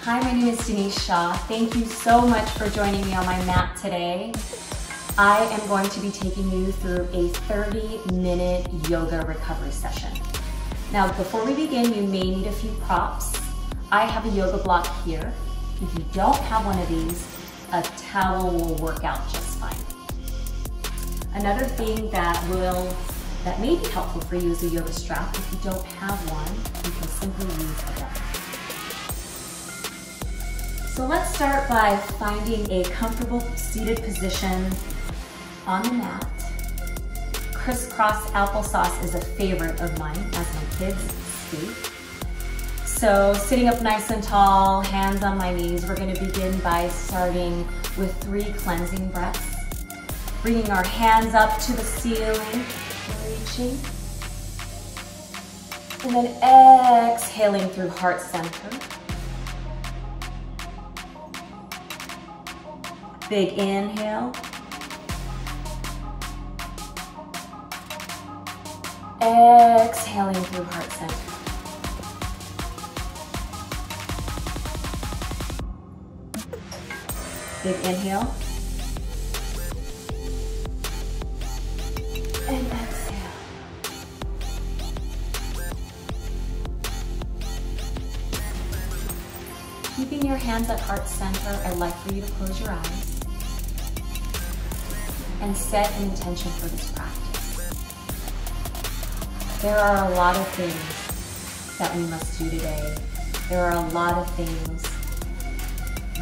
Hi, my name is Denise Shaw. Thank you so much for joining me on my mat today. I am going to be taking you through a 30-minute yoga recovery session. Now, before we begin, you may need a few props. I have a yoga block here. If you don't have one of these, a towel will work out just fine. Another thing that may be helpful for you is a yoga strap. If you don't have one, you can simply use a belt. So let's start by finding a comfortable seated position on the mat. Crisscross applesauce is a favorite of mine as my kids speak. So sitting up nice and tall, hands on my knees, we're going to begin by starting with 3 cleansing breaths. Bringing our hands up to the ceiling, reaching. And then exhaling through heart center. Big inhale. Exhaling through heart center. Big inhale. And exhale. Keeping your hands at heart center, I'd like for you to close your eyes and set an intention for this practice. There are a lot of things that we must do today. There are a lot of things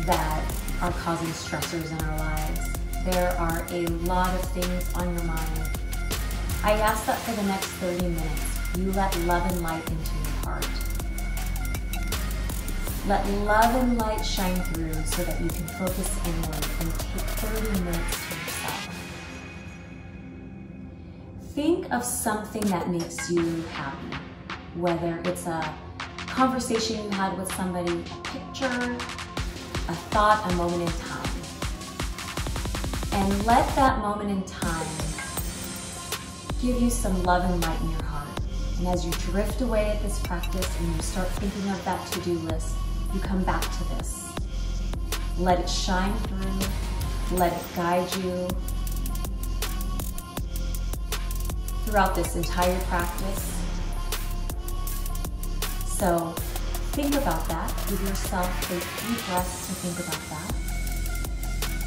that are causing stressors in our lives. There are a lot of things on your mind. I ask that for the next 30 minutes, you let love and light into your heart. Let love and light shine through so that you can focus inward and take 30 minutes to yourself. Think of something that makes you happy, whether it's a conversation you had with somebody, a picture, a thought, a moment in time. And let that moment in time give you some love and light in your heart. And as you drift away at this practice and you start thinking of that to-do list, you come back to this. Let it shine through, let it guide you throughout this entire practice. So think about that. Give yourself a few breaths to think about that.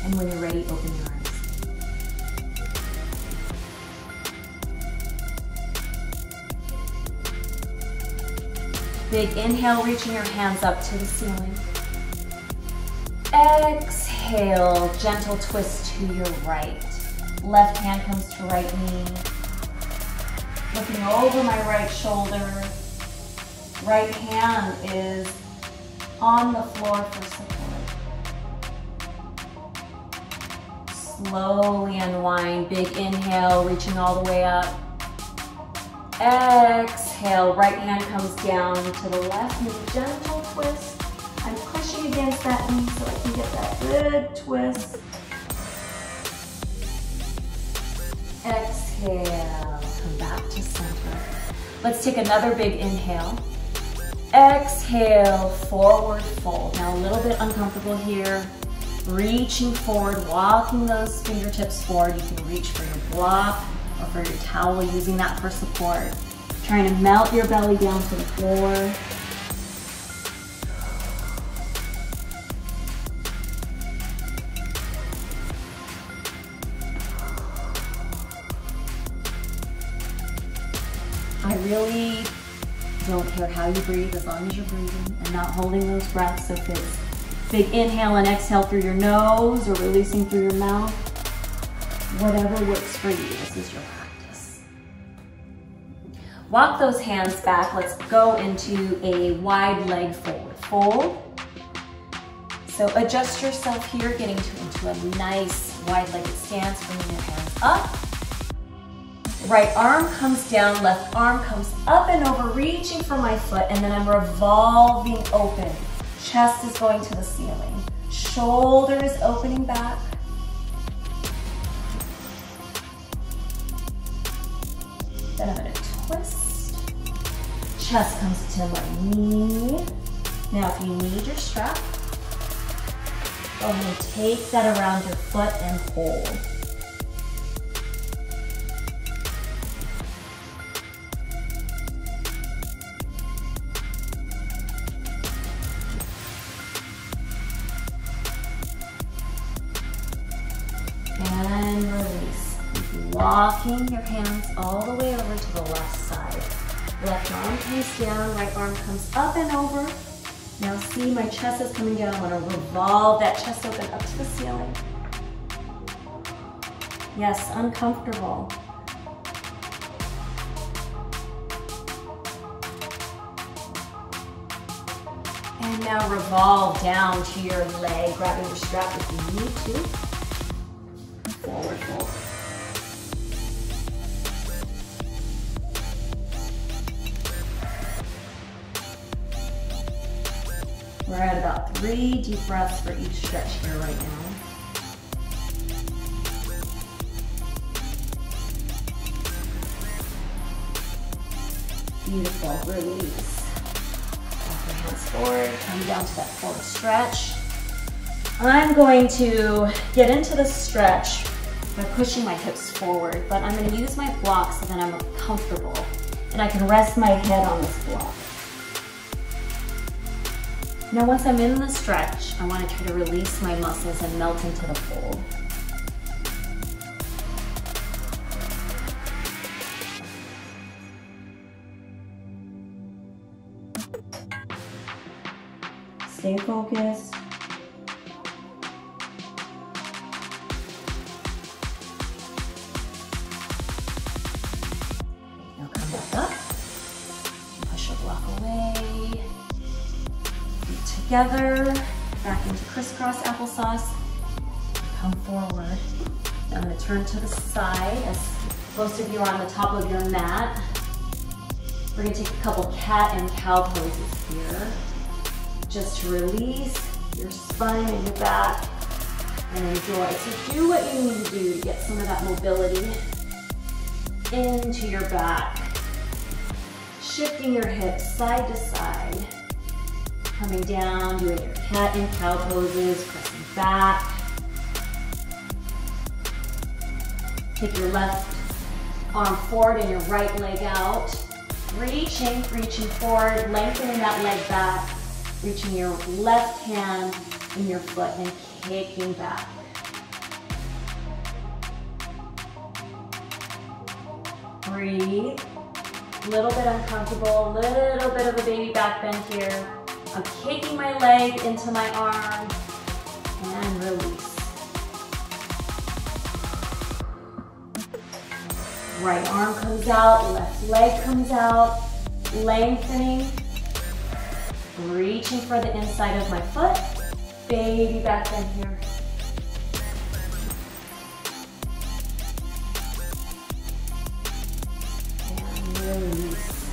And when you're ready, open your eyes. Big inhale, reaching your hands up to the ceiling. Exhale, gentle twist to your right. Left hand comes to right knee. Looking over my right shoulder. Right hand is on the floor for support. Slowly unwind. Big inhale, reaching all the way up. Exhale, right hand comes down to the left knee, gentle twist. I'm pushing against that knee so I can get that good twist. Exhale, come back to center. Let's take another big inhale. Exhale, forward fold. Now a little bit uncomfortable here. Reaching forward, walking those fingertips forward. You can reach for your block or for your towel, using that for support. Trying to melt your belly down to the floor. I really don't care how you breathe as long as you're breathing and not holding those breaths. So if it's big inhale and exhale through your nose or releasing through your mouth, whatever works for you, this is your practice. Walk those hands back. Let's go into a wide leg forward fold. So adjust yourself here, getting into a nice wide-legged stance, bringing your hands up. Right arm comes down, left arm comes up and over, reaching for my foot, and then I'm revolving open. Chest is going to the ceiling. Shoulders opening back. Then I'm going to twist. Chest comes to my knee. Now, if you need your strap, go ahead and take that around your foot and hold. And release. Walking your hands all the way over to the left side. Left arm comes down, right arm comes up and over. Now see, my chest is coming down. I want to revolve that chest open up to the ceiling. Yes, uncomfortable. And now revolve down to your leg, grabbing your strap if you need to. Forward, forward. We're at about 3 deep breaths for each stretch here right now. Beautiful, release. Walk your hands forward, come down to that forward stretch. I'm going to get into the stretch by pushing my hips forward, but I'm going to use my block so that I'm comfortable and I can rest my head on this block. Now once I'm in the stretch, I want to try to release my muscles and melt into the fold. Stay focused. Now come back up. Push your block away. Feet together. Back into crisscross applesauce. Come forward. Now I'm going to turn to the side as most of you are on the top of your mat. We're going to take a couple cat and cow poses here. Just to release your spine and your back and enjoy. So do what you need to do to get some of that mobility into your back. Shifting your hips side to side. Coming down, doing your cat and cow poses, pressing back. Take your left arm forward and your right leg out. Reaching forward, lengthening that leg back. Reaching your left hand in your foot and kicking back. Breathe. A little bit uncomfortable, a little bit of a baby back bend here. I'm kicking my leg into my arm and release. Right arm comes out, left leg comes out, lengthening. Reaching for the inside of my foot, baby back bend here. And release.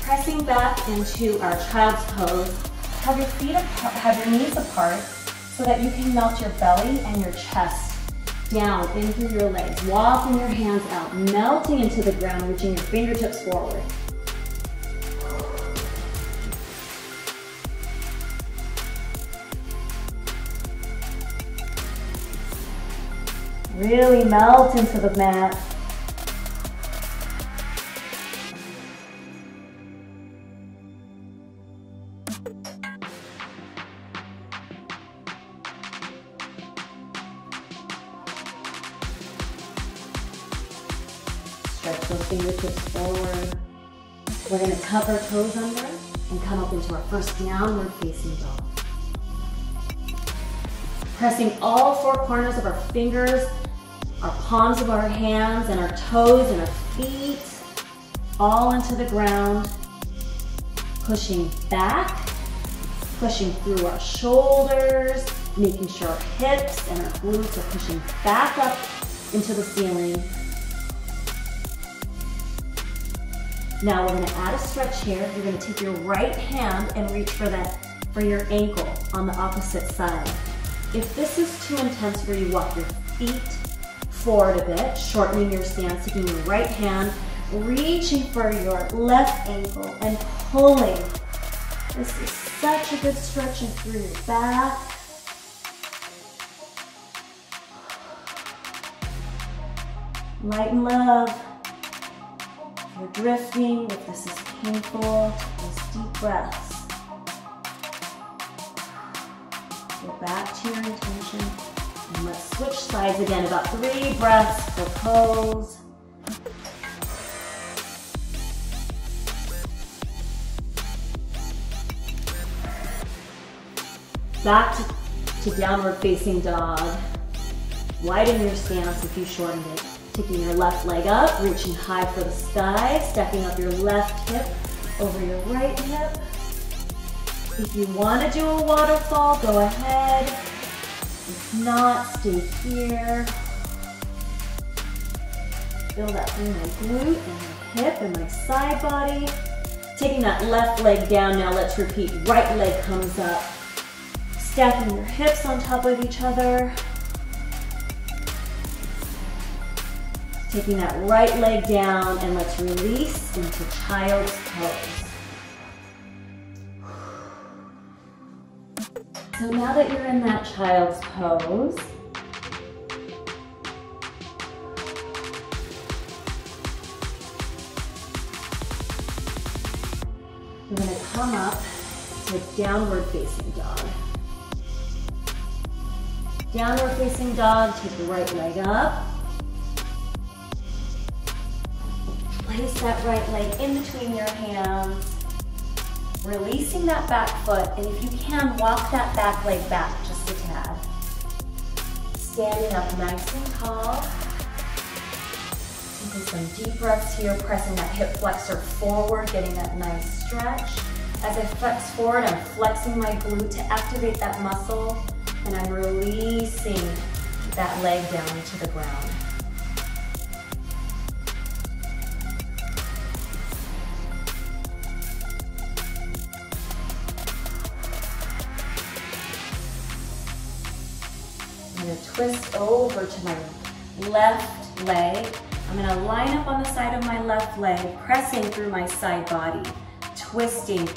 Pressing back into our child's pose. Have your feet apart, have your knees apart so that you can melt your belly and your chest down in through your legs. Walking your hands out, melting into the ground, reaching your fingertips forward. Really melt into the mat. Stretch those fingertips forward. We're going to tuck our toes under and come up into our first downward facing dog. Pressing all 4 corners of our fingers, our palms of our hands and our toes and our feet all into the ground. Pushing back, pushing through our shoulders, making sure our hips and our glutes are pushing back up into the ceiling. Now we're going to add a stretch here. You're going to take your right hand and reach for your ankle on the opposite side. If this is too intense for you, walk your feet forward a bit, shortening your stance, taking your right hand, reaching for your left ankle and pulling. This is such a good stretching through your back. Light and love. If you're drifting, if this is painful, take those deep breaths. Go back to your intention. And let's switch sides again. About 3 breaths per pose. Back to downward facing dog. Widen your stance if you shortened it. Taking your left leg up, reaching high for the sky, stacking up your left hip over your right hip. If you want to do a waterfall, go ahead. If not, stay here. Feel that through my glute and my hip and my side body. Taking that left leg down, now let's repeat. Right leg comes up. Stacking your hips on top of each other. Taking that right leg down and let's release into child's pose. So now that you're in that child's pose, you're going to come up to downward facing dog. Downward facing dog, take the right leg up. Place that right leg in between your hands, releasing that back foot, and if you can, walk that back leg back just a tad. Standing up nice and tall. Taking some deep breaths here, pressing that hip flexor forward, getting that nice stretch. As I flex forward, I'm flexing my glute to activate that muscle, and I'm releasing that leg down to the ground. I'm going to twist over to my left leg. I'm going to line up on the side of my left leg, pressing through my side body, twisting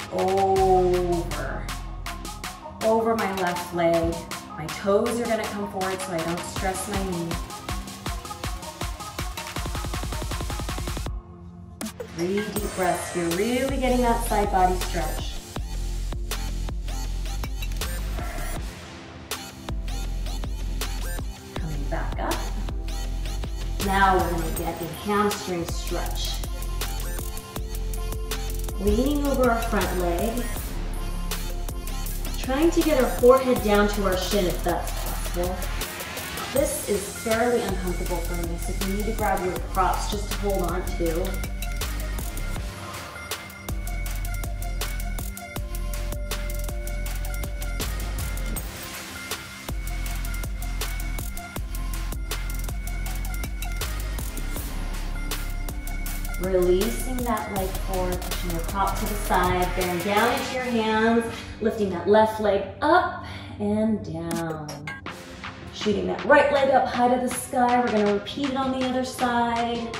over my left leg. My toes are going to come forward so I don't stress my knee. 3 deep breaths. You're really getting that side body stretch. Coming back up. Now we're going to get a hamstring stretch. Leaning over our front leg. Trying to get our forehead down to our shin if that's possible. This is fairly uncomfortable for me, so if you need to grab your props just to hold on to. Releasing that leg forward, pushing your prop to the side, bearing down into your hands, lifting that left leg up and down. Shooting that right leg up high to the sky. We're going to repeat it on the other side.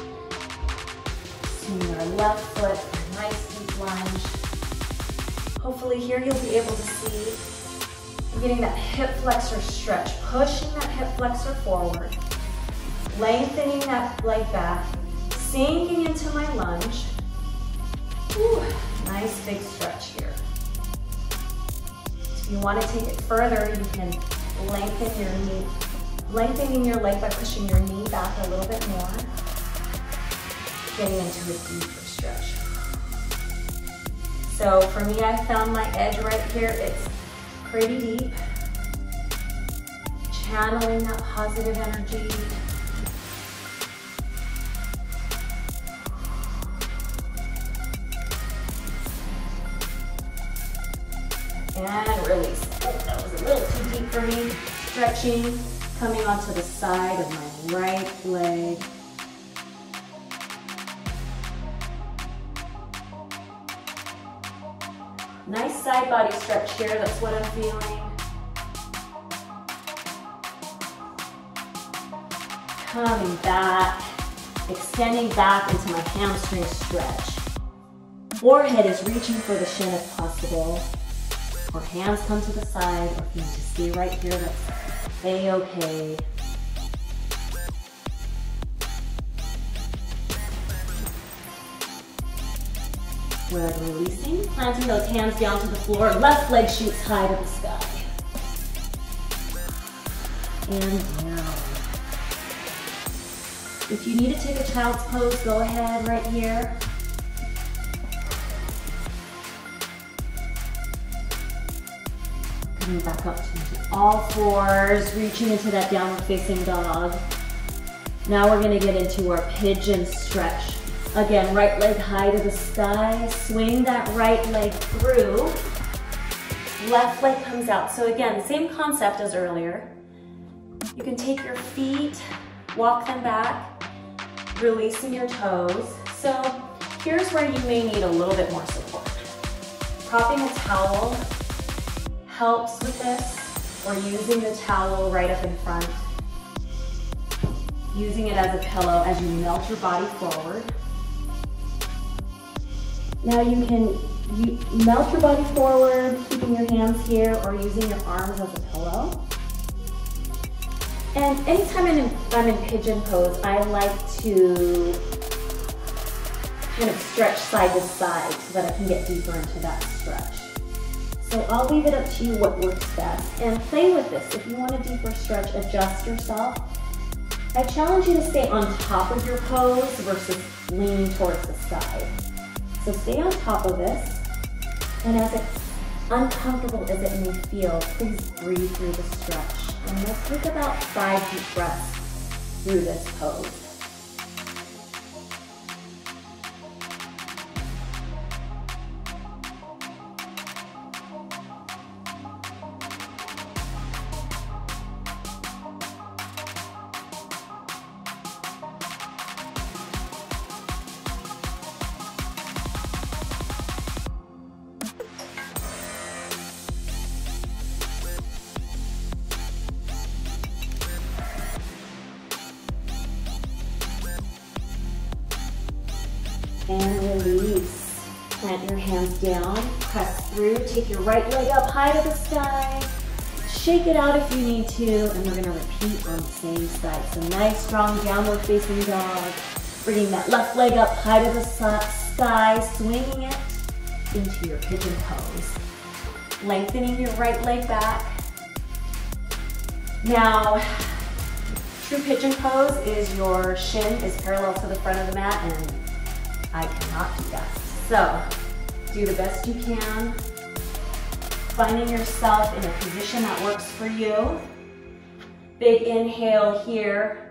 Swinging our left foot, a nice deep lunge. Hopefully here you'll be able to see I'm getting that hip flexor stretch, pushing that hip flexor forward, lengthening that leg back, sinking into my lunge. Ooh, nice big stretch here. If you want to take it further, you can lengthen your knee, lengthening your leg by pushing your knee back a little bit more, getting into a deeper stretch. So for me, I found my edge right here. It's pretty deep. Channeling that positive energy. And release. Oh, that was a little too deep for me. Stretching, coming onto the side of my right leg. Nice side body stretch here, that's what I'm feeling. Coming back, extending back into my hamstring stretch. Forehead is reaching for the shin if possible. or hands come to the side, or if you need to stay right here, that's A-okay. We're releasing, planting those hands down to the floor. Left leg shoots high to the sky. And down. If you need to take a child's pose, go ahead right here. Coming back up to all fours, reaching into that downward facing dog. Now we're gonna get into our pigeon stretch. Again, right leg high to the sky, swing that right leg through. Left leg comes out. So again, same concept as earlier. You can take your feet, walk them back, releasing your toes. So here's where you may need a little bit more support. Propping a towel helps with this, or using the towel right up in front. Using it as a pillow as you melt your body forward. Now you can melt your body forward, keeping your hands here, or using your arms as a pillow. And anytime I'm in pigeon pose, I like to kind of stretch side to side so that I can get deeper into that stretch. So I'll leave it up to you what works best, and play with this. If you want a deeper stretch, adjust yourself. I challenge you to stay on top of your pose versus leaning towards the side. So stay on top of this, and as uncomfortable as it may feel, please breathe through the stretch. And we'll take about 5 deep breaths through this pose. And release. Plant your hands down, press through, take your right leg up high to the sky, shake it out if you need to, and we're gonna repeat on the same side. So nice, strong, downward facing dog. Bringing that left leg up high to the sky, swinging it into your pigeon pose. Lengthening your right leg back. Now, true pigeon pose is your shin is parallel to the front of the mat, and I cannot do that. So, do the best you can. Finding yourself in a position that works for you. Big inhale here,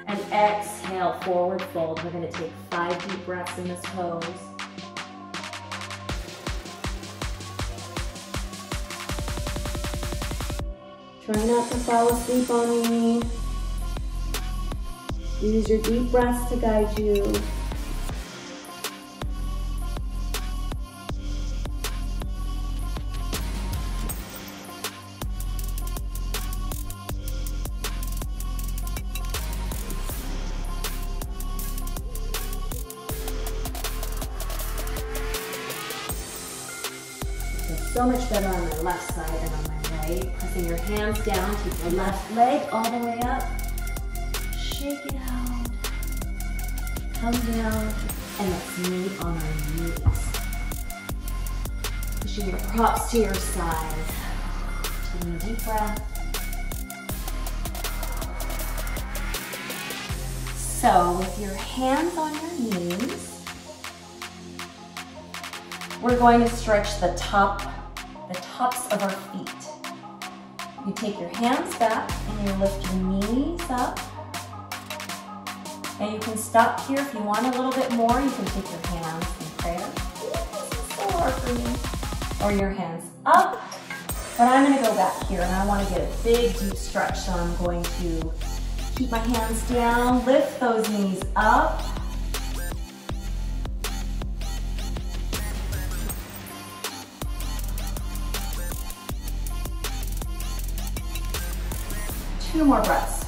and exhale, forward fold. We're gonna take 5 deep breaths in this pose. Try not to fall asleep on me. Use your deep breaths to guide you. So much better on my left side than on my right. Pressing your hands down, take your left leg all the way up. Shake it out. Come down, and let's meet on our knees. Pushing your props to your side. Taking a deep breath. So with your hands on your knees, we're going to stretch the tops of our feet. You take your hands back and you lift your knees up. And you can stop here if you want a little bit more. You can take your hands in prayer. This is so hard for me. Or your hands up. But I'm going to go back here and I want to get a big deep stretch. So I'm going to keep my hands down, lift those knees up. Two more breaths.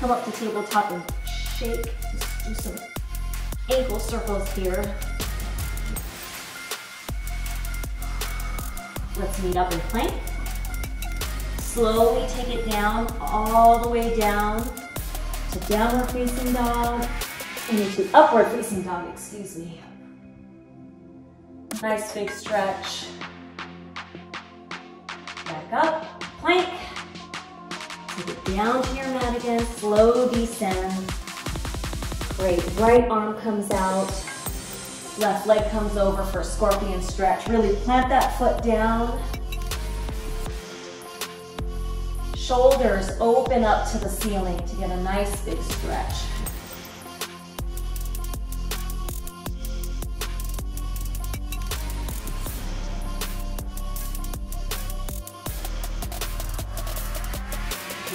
come up to tabletop and shake. Just do some ankle circles here. Let's meet up in plank. Slowly take it down, all the way down to downward facing dog and into upward facing dog, excuse me. Nice big stretch. Back up, plank. Take it down to your mat again, slow descend. Great, right arm comes out. Left leg comes over for a scorpion stretch. Really plant that foot down. Shoulders open up to the ceiling to get a nice big stretch.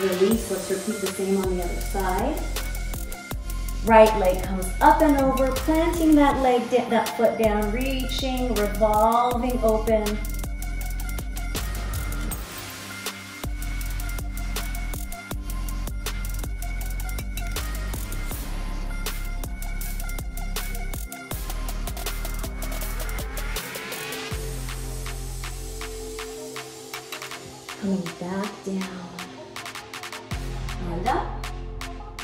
Release, let's repeat the same on the other side. Right leg comes up and over, planting that leg, that foot down, reaching, revolving open. Coming back down. And up.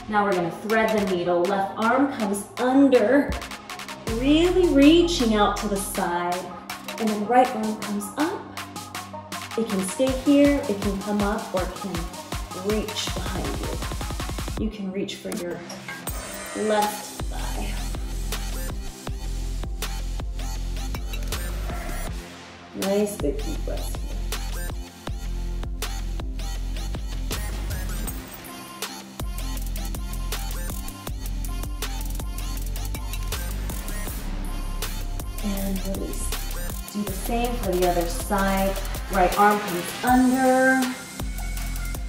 Now we're gonna thread the needle. Left arm comes under, really reaching out to the side. And then right arm comes up. It can stay here, it can come up, or it can reach behind you. You can reach for your left thigh. Nice big deep breaths. And release. Do the same for the other side. Right arm comes under,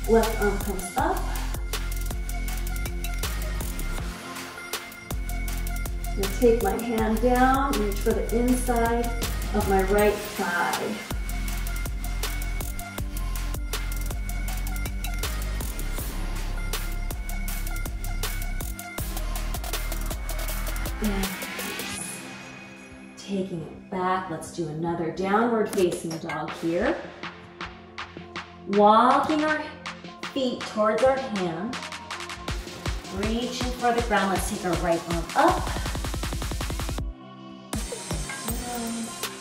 left arm comes up. I'm going to take my hand down, reach for the inside of my right thigh. And taking it back, let's do another downward facing dog here. Walking our feet towards our hand, reaching for the ground. Let's take our right arm up,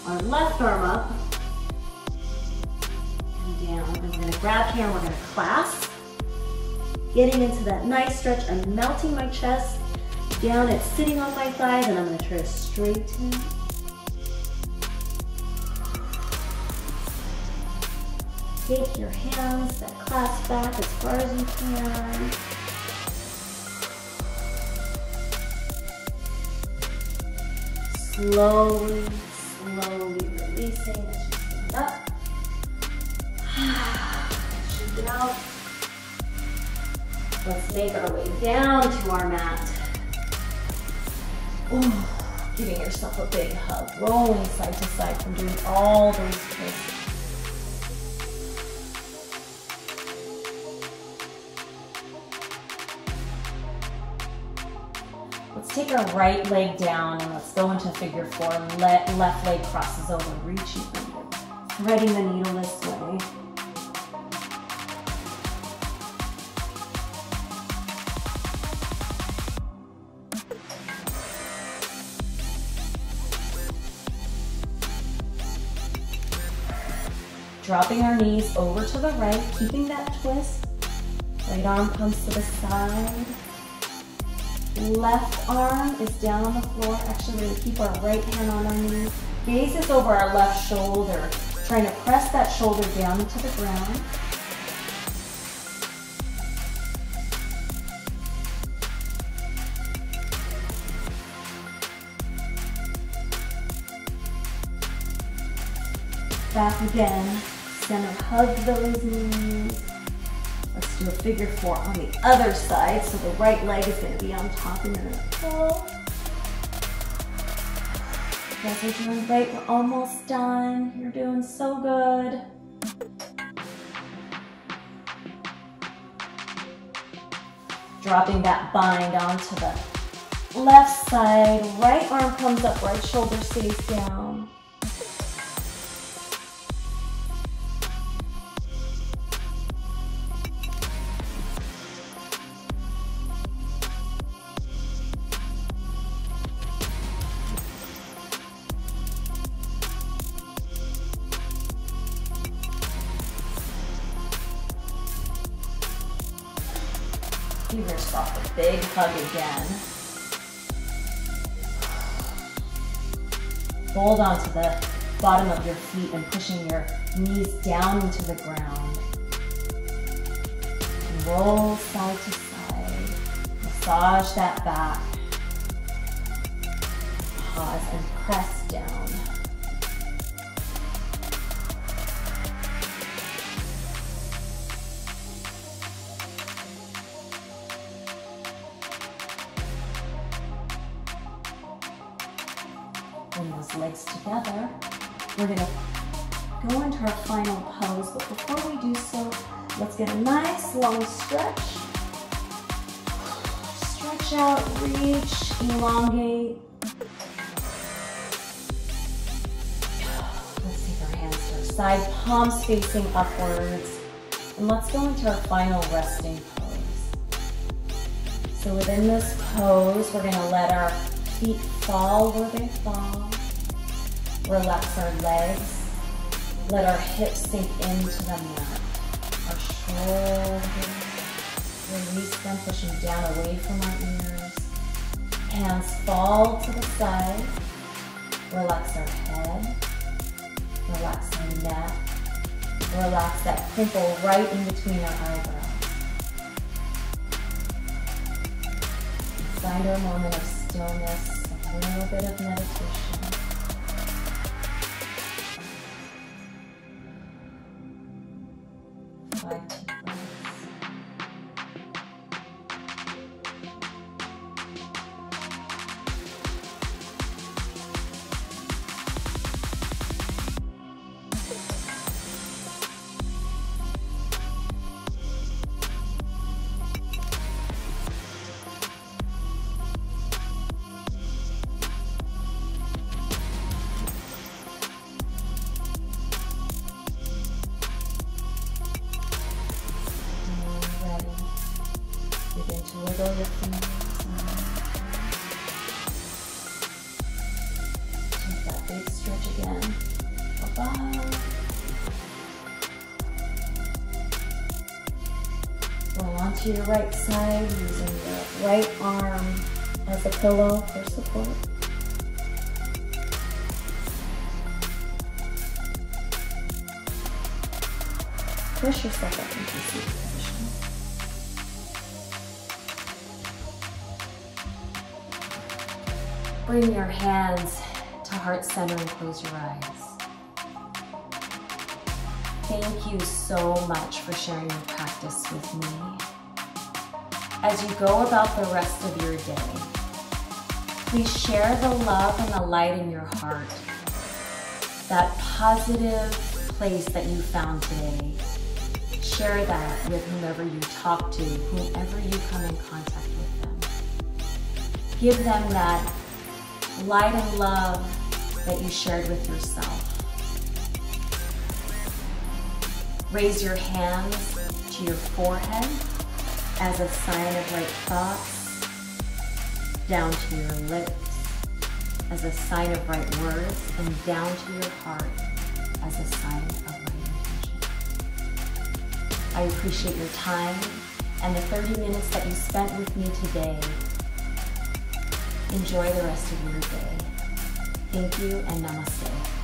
our left arm up, and down. And we're gonna grab here and we're gonna clasp. Getting into that nice stretch, I'm melting my chest down, it's sitting on my thighs, and I'm gonna try to straighten. Take your hands that clasp back as far as you can. Slowly, slowly releasing as you stand up. Shake it out. Let's make our way down to our mat. Ooh, giving yourself a big hug, rolling side to side from doing all those twists. Let's take our right leg down and let's go into figure four. Left leg crosses over, reaching under, threading the needle this way. Dropping our knees over to the right, keeping that twist. Right arm comes to the side. Left arm is down on the floor. Actually, we're going to keep our right hand on our knee. Gaze is over our left shoulder. Trying to press that shoulder down into the ground. Back again. Center, hug those knees. Let's do a figure four on the other side. So the right leg is going to be on top and you're going to pull. You guys are doing great. We're almost done. You're doing so good. Dropping that bind onto the left side. Right arm comes up, right shoulder stays down. Give yourself a big hug again. Hold on to the bottom of your feet and pushing your knees down into the ground. And roll side to side. Massage that back. Pause and press down. Bring those legs together. We're gonna go into our final pose, but before we do so, let's get a nice long stretch. Stretch out, reach, elongate. Let's take our hands to our side, palms facing upwards. And let's go into our final resting pose. So within this pose, we're gonna let our feet fall where they fall. Relax our legs. Let our hips sink into the mat. Our shoulders. Release them, pushing down away from our ears. Hands fall to the side. Relax our head. Relax our neck. Relax that pimple right in between our eyebrows. Find our moment of stillness, a little bit of meditation. 5 deep breaths. Begin to wiggle your fingers. Take that big stretch again. Above. Roll onto your right side using your right arm as a pillow for support. Push yourself up into seated position. Bring your hands to heart center and close your eyes. Thank you so much for sharing your practice with me. As you go about the rest of your day, please share the love and the light in your heart, that positive place that you found today. Share that with whomever you talk to, whomever you come in contact with them. Give them that light and love that you shared with yourself. Raise your hands to your forehead as a sign of right thoughts, down to your lips as a sign of right words, and down to your heart as a sign of right intention. I appreciate your time and the 30 minutes that you spent with me today. Enjoy the rest of your day. Thank you and namaste.